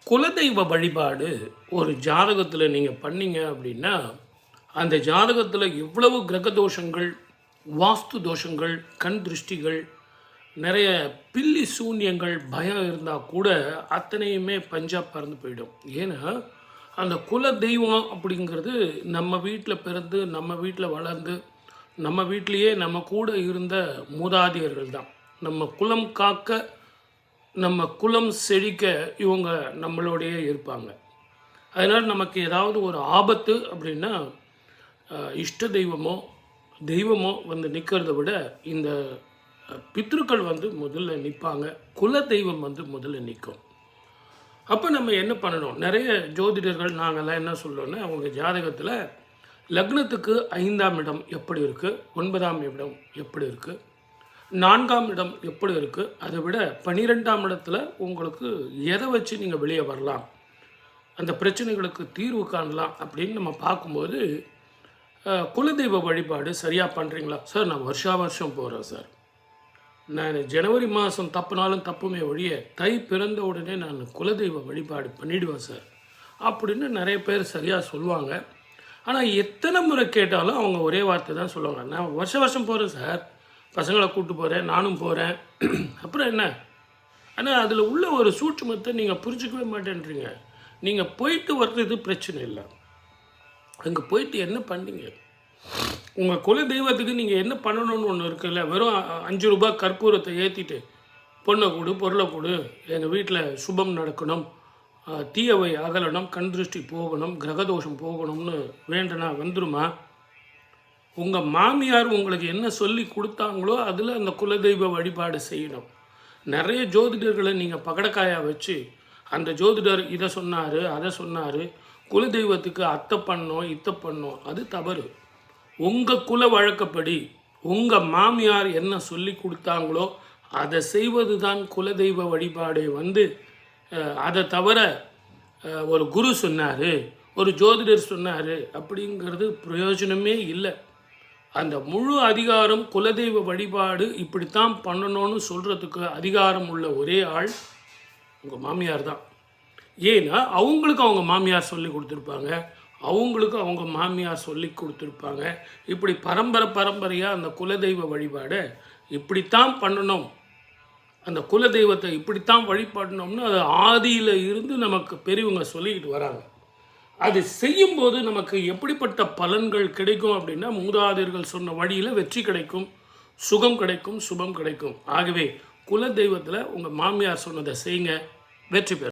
குலதெய்வ வழிபாடு ஒரு ஜாதகத்தில் நீங்கள் பண்ணீங்க அப்படின்னா அந்த ஜாதகத்தில் எவ்வளவு கிரக தோஷங்கள், வாஸ்து தோஷங்கள், கண் திருஷ்டிகள், நிறைய பில்லி சூன்யங்கள், பயம் இருந்தால் கூட அத்தனையுமே பஞ்சாப் பறந்து போயிடும். ஏன்னா அந்த குல தெய்வம் அப்படிங்கிறது நம்ம வீட்டில் பிறந்து, நம்ம வீட்டில் வளர்ந்து, நம்ம வீட்டிலையே நம்ம கூட இருந்த மூதாதையர்கள் தான். நம்ம குலம் காக்க, நம்ம குலம் செழிக்க இவங்க நம்மளோடையே இருப்பாங்க. அதனால் நமக்கு ஏதாவது ஒரு ஆபத்து அப்படின்னா இஷ்ட தெய்வமோ வந்து நிற்கிறத விட இந்த பித்ருக்கள் வந்து முதல்ல நிற்பாங்க. குல தெய்வம் வந்து முதல்ல நிற்கும். அப்போ நம்ம என்ன பண்ணணும்? நிறைய ஜோதிடர்கள் நாங்கள்லாம் என்ன சொல்கிறோன்னா, அவங்க ஜாதகத்தில் லக்னத்துக்கு 5ஆம் இடம் எப்படி இருக்குது, 9ஆம் இடம் எப்படி இருக்குது, 4ஆம் இடம் எப்படி இருக்குது, அதை விட 12ஆம் இடத்துல உங்களுக்கு எதை வச்சு நீங்கள் வெளியே வரலாம், அந்த பிரச்சனைகளுக்கு தீர்வு காணலாம் அப்படின்னு நம்ம பார்க்கும்போது, குலதெய்வ வழிபாடு சரியாக பண்ணுறீங்களா சார்? நான் வருஷம் போகிறேன் சார். நான் ஜனவரி மாதம் தப்புனாலும் தப்புமே ஒழிய தை பிறந்த உடனே நான் குலதெய்வ வழிபாடு பண்ணிவிடுவேன் சார் அப்படின்னு நிறைய பேர் சரியாக சொல்லுவாங்க. ஆனால் எத்தனை முறை கேட்டாலும் அவங்க ஒரே வார்த்தை தான் சொல்லுவாங்க, நான் வருஷம் போகிறேன் சார், பசங்களை கூப்பிட்டு போகிறேன், நானும் போகிறேன், அப்புறம் என்ன? ஆனால் அதில் உள்ள ஒரு சூட்சுமத்தை நீங்கள் புரிஞ்சிக்கவே மாட்டேன்றீங்க. நீங்கள் போயிட்டு வர்றது பிரச்சனை இல்லை, அங்கே போயிட்டு என்ன பண்ணீங்க? உங்கள் குல தெய்வத்துக்கு நீங்கள் என்ன பண்ணணும்னு ஒன்று இருக்குல்ல. வெறும் 5 ரூபாய் கற்பூரத்தை ஏற்றிட்டு பொண்ணை கொடு, பொருளை கொடு, எங்கள் வீட்டில் சுபம் நடக்கணும், தீயவை அகலணும், கண் திருஷ்டி போகணும், கிரகதோஷம் போகணும்னு வேண்டனா வந்துருமா? உங்கள் மாமியார் உங்களுக்கு என்ன சொல்லி கொடுத்தாங்களோ அதில் அந்த குலதெய்வ வழிபாடு செய்யணும். நிறைய ஜோதிடர்களை நீங்கள் பகடக்காயாக வச்சு அந்த ஜோதிடர் இதை சொன்னார், அதை சொன்னார், குலதெய்வத்துக்கு அத்தை பண்ணோம், இத்தை பண்ணோம், அது தவறு. உங்கள் குல வழக்கப்படி உங்கள் மாமியார் என்ன சொல்லி கொடுத்தாங்களோ அதை செய்வது தான் குலதெய்வ வழிபாடு. அதை தவிர ஒரு குரு சொன்னார், ஒரு ஜோதிடர் சொன்னார் அப்படிங்கிறது பிரயோஜனமே இல்லை. அந்த முழு அதிகாரம் குலதெய்வ வழிபாடு இப்படித்தான் பண்ணணும்னு சொல்கிறதுக்கு அதிகாரம் உள்ள ஒரே ஆள் உங்கள் மாமியார் தான். ஏன்னா அவங்களுக்கு அவங்க மாமியார் சொல்லி கொடுத்துருப்பாங்க, அவங்களுக்கு அவங்க மாமியார் சொல்லி கொடுத்துருப்பாங்க. இப்படி பரம்பரையாக அந்த குலதெய்வ வழிபாடை இப்படித்தான் பண்ணணும், அந்த குலதெய்வத்தை இப்படித்தான் வழிபடணும்னு அது ஆதியில் இருந்து நமக்கு பெரியவங்க சொல்லிக்கிட்டு வராங்க. அது செய்யும்போது நமக்கு எப்படிப்பட்ட பலன்கள் கிடைக்கும் அப்படின்னா, மூதாதையர்கள் சொன்ன வழியில் வெற்றி கிடைக்கும், சுகம் கிடைக்கும், சுபம் கிடைக்கும். ஆகவே குலதெய்வத்தில் உங்கள் மாமியார் சொன்னதை செய்யுங்க, வெற்றி பெறும்.